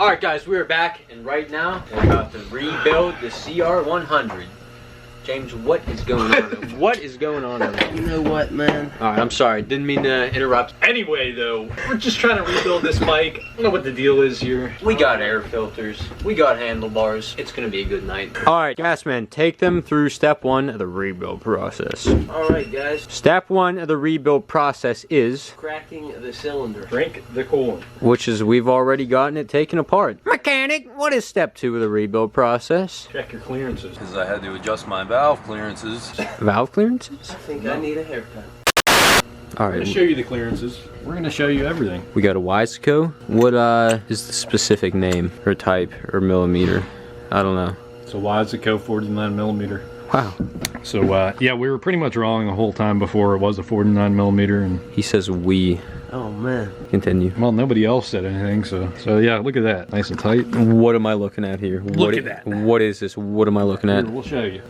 Alright guys, we're back, and right now we're about to rebuild the CR100. James, what is going on? What is going on over here? You know what, man? Alright, I'm sorry, didn't mean to interrupt. Anyway, though, we're just trying to rebuild this bike. I don't know what the deal is here. We got air filters, we got handlebars. It's gonna be a good night. Alright, Gasman, take them through step 1 of the rebuild process. Alright, guys. Step 1 of the rebuild process is Cracking the cylinder. Drink the coolant. which is we've already gotten it taken apart. Mechanic, what is step 2 of the rebuild process? Check your clearances. Because I had to adjust my valve clearances. Valve clearances? I think I need a haircut. I'm going to show Alright, you the clearances. We're going to show you everything. we got a Wiseco. What is the specific name or type or millimeter? I don't know. So Wiseco 49mm. Wow. So yeah, we were pretty much wrong the whole time before. It was a 49mm, and He says we. Oh, man. Continue. well, nobody else said anything. So yeah, look at that, nice and tight. What am I looking at here? Look at that. What is this? What am I looking at? Here, we'll show you.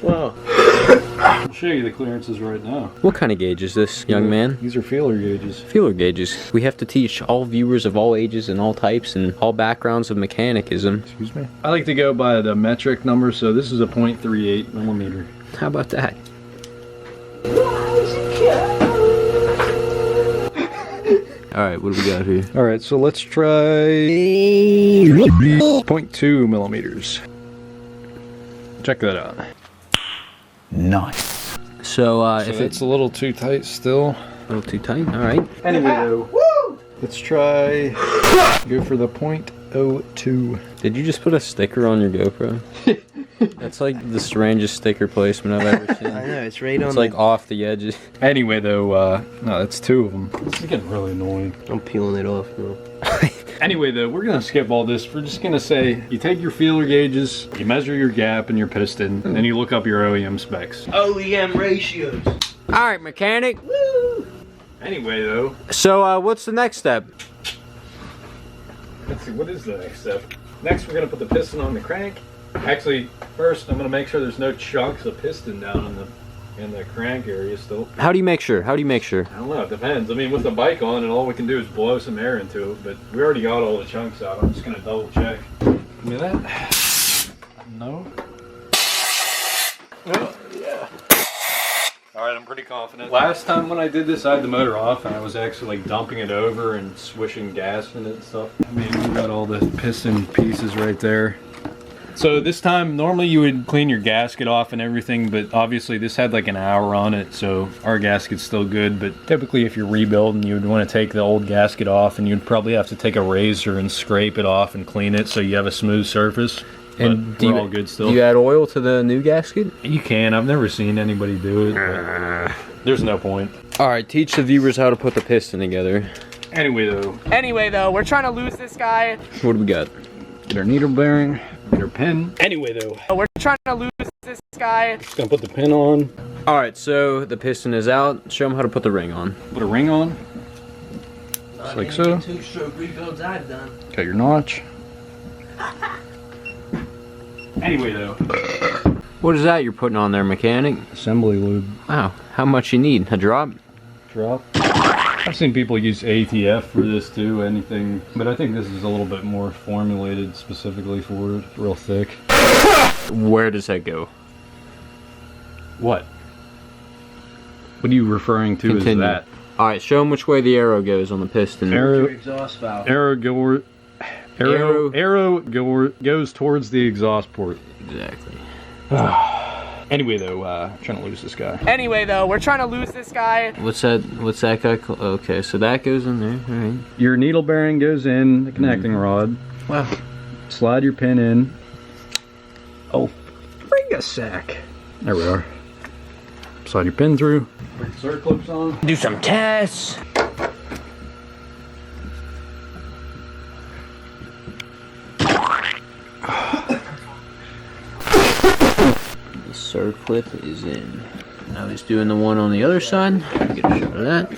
Wow. We'll show you the clearances right now. What kind of gauge is this, young man? These are feeler gauges. Feeler gauges. We have to teach all viewers of all ages and all types and all backgrounds of mechanicism. Excuse me. I like to go by the metric number. So this is a 0.38mm. How about that? Alright, what do we got here? All right, so let's try 0.2mm. Check that out. Nice. So, So if it's it's a little too tight still. a little too tight, alright. Anyway, though, let's try go for the 0.02. Did you just put a sticker on your GoPro? That's like the strangest sticker placement I've ever seen. I know, it's right on It's like off the edges. Anyway, though, no, that's two of them. This is getting really annoying. I'm peeling it off now. Anyway, though, we're gonna skip all this. We're just gonna say you take your feeler gauges, you measure your gap and your piston, and then you look up your OEM specs. OEM ratios. Alright, mechanic. Woo! Anyway, though, So, what's the next step? let's see, what is the next step? Next, we're gonna put the piston on the crank. Actually, first, I'm gonna make sure there's no chunks of piston down in the crank area still. How do you make sure? How do you make sure? I don't know, it depends. I mean, with the bike on, and all we can do is blow some air into it, but we already got all the chunks out. I'm just gonna double check. Give me that. No. Oh, yeah. Alright, I'm pretty confident. Last time when I did this, I had the motor off, and I was actually like dumping it over and swishing gas in it and stuff. I mean, we got all the piston pieces right there. So this time, normally you would clean your gasket off and everything, but obviously this had like an hour on it, so our gasket's still good. But typically if you're rebuilding, you would want to take the old gasket off, and you'd probably have to take a razor and scrape it off and clean it so you have a smooth surface. And But we're all good still. Do you add oil to the new gasket? You can. I've never seen anybody do it. But there's no point. Alright, teach the viewers how to put the piston together. Anyway, though, we're trying to lose this guy. What do we got? get our needle bearing, get our pin. Anyway, though, We're trying to lose this guy. just gonna put the pin on, Alright, so the piston is out. Show them how to put the ring on. put a ring on. Just like so. 2-stroke rebuilds I've done. Got your notch. Anyway, though, What is that you're putting on there, mechanic? assembly lube. Wow, how much you need? A drop? Drop. I've seen people use ATF for this too, anything, but I think this is a little bit more formulated specifically for it. Real thick. Where does that go? What? What are you referring to Continue. as that? Alright, show them which way the arrow goes on the piston. Your Arrow, exhaust valve. arrow goes towards the exhaust port. Exactly. Anyway, though, trying to lose this guy. Anyway, though, we're trying to lose this guy. What's that guy called? Okay, so that goes in there. Alright. Your needle bearing goes in the connecting rod. Wow. Slide your pin in. Oh, bring a sack. There we are. Slide your pin through. Put the circlips on. Do some tests. The circlip is in. Now he's doing the one on the other side. Get a shot of that.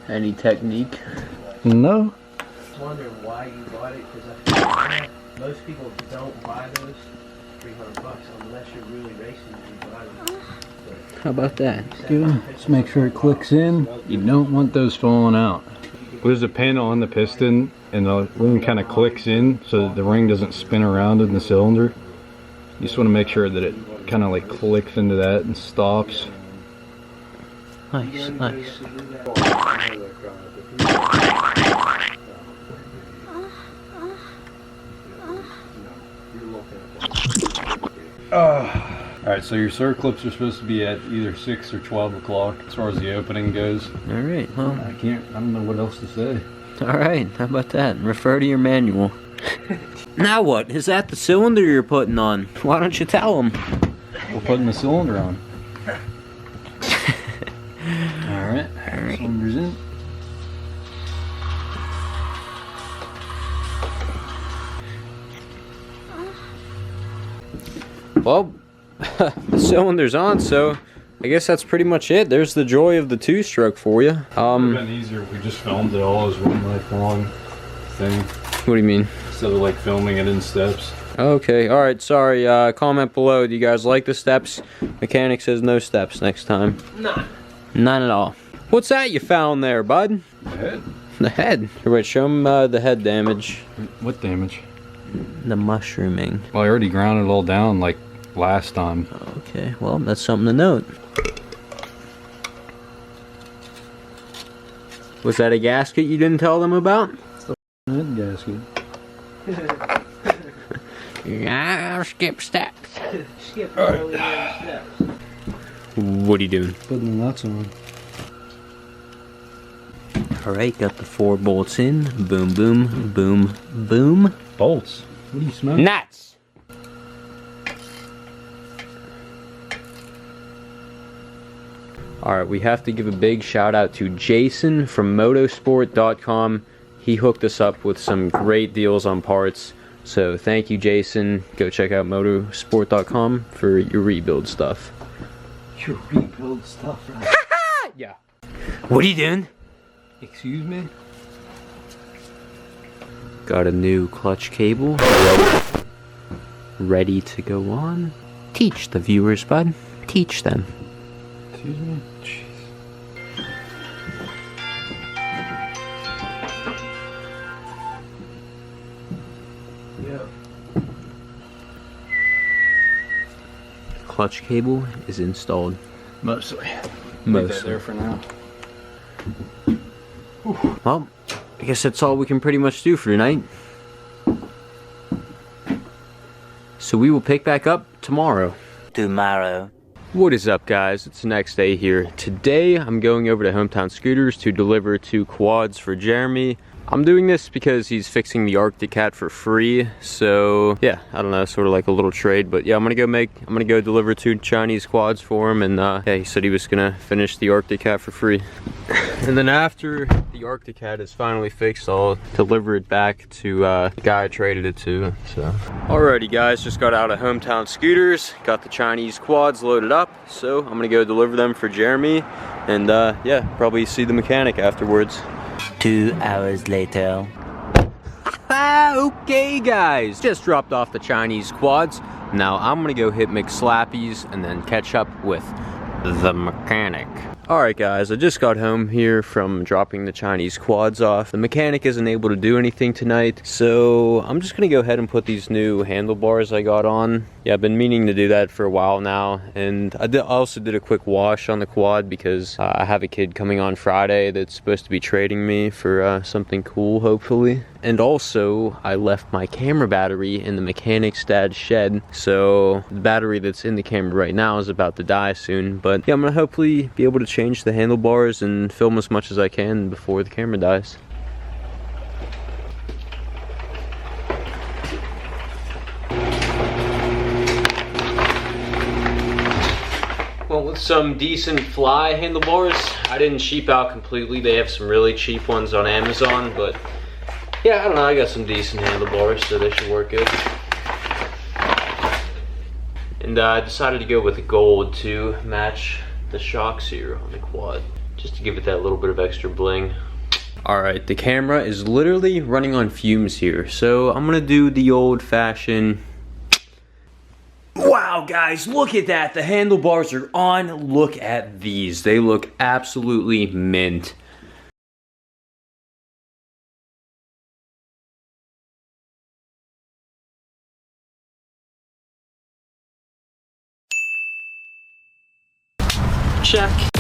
Any technique? No. I was wondering why you bought it, because I most people don't buy those. $300 unless you're really racing and driving. How about that? Good. Just make sure it clicks in. You don't want those falling out. There's a pin on the piston and the ring kind of clicks in so that the ring doesn't spin around in the cylinder. You just want to make sure that it kind of like clicks into that and stops. Nice, nice. Alright, so your circlips are supposed to be at either 6 or 12 o'clock as far as the opening goes. Alright, well. I don't know what else to say. Alright, how about that? Refer to your manual. Now what? Is that the cylinder you're putting on? Why don't you tell them? We're putting the cylinder on. Alright, cylinder's in. Well, the cylinder's on, so I guess that's pretty much it. There's the joy of the two-stroke for you. It would have been easier if we just filmed it all as one like long thing. What do you mean? Instead of like filming it in steps. Okay, alright, sorry. Comment below. Do you guys like the steps? Mechanic says no steps next time. None. None at all. What's that you found there, bud? The head? The head. Here, wait, show him the head damage. What damage? The mushrooming. Well, I already ground it all down like last time. Okay, well, that's something to note. Was that a gasket you didn't tell them about? Head gasket. Yeah, skip steps. Skip steps. What are you doing? Putting the nuts on. Alright, got the 4 bolts in. Boom, boom, boom, boom. Bolts? What are you smoking? Nuts! Alright, we have to give a big shout out to Jason from motosport.com. He hooked us up with some great deals on parts. So thank you, Jason. Go check out motosport.com for your rebuild stuff. Your rebuild stuff, right? Yeah. What are you doing? Excuse me? Got a new clutch cable ready to go on. Teach the viewers, bud. Teach them. Excuse me? Jeez. Clutch cable is installed. Mostly. Leave that Mostly. there for now. Well, I guess that's all we can pretty much do for tonight. So we will pick back up tomorrow. What is up, guys? It's the next day here. Today I'm going over to Hometown Scooters to deliver 2 quads for Jeremy. I'm doing this because he's fixing the Arctic Cat for free. So yeah, I don't know, sort of like a little trade. But yeah, I'm gonna go deliver 2 Chinese quads for him. And yeah, he said he was gonna finish the Arctic Cat for free. And then after the Arctic Cat is finally fixed, I'll deliver it back to the guy I traded it to. So alrighty, guys, just got out of Hometown Scooters, got the Chinese quads loaded up. So I'm gonna go deliver them for Jeremy, and yeah, probably see the mechanic afterwards. 2 hours later. Okay, guys, just dropped off the Chinese quads. Now I'm gonna go hit McSlappies and then catch up with the mechanic. Alright, guys, I just got home here from dropping the Chinese quads off. The mechanic isn't able to do anything tonight, so I'm just gonna go ahead and put these new handlebars I got on. Yeah, I've been meaning to do that for a while now, and I also did a quick wash on the quad because I have a kid coming on Friday that's supposed to be trading me for something cool, hopefully. And also, I left my camera battery in the mechanic's dad's shed, so the battery that's in the camera right now is about to die soon. But yeah, I'm gonna hopefully be able to change the handlebars and film as much as I can before the camera dies. Well, with some decent fly handlebars, I didn't cheap out completely. They have some really cheap ones on Amazon, but yeah, I don't know, I got some decent handlebars, so they should work good. And I decided to go with the gold to match the shocks here on the quad, just to give it that little bit of extra bling. Alright, the camera is literally running on fumes here, so I'm gonna do the old-fashioned Wow, guys, look at that. The handlebars are on. Look at these. They look absolutely mint. Check.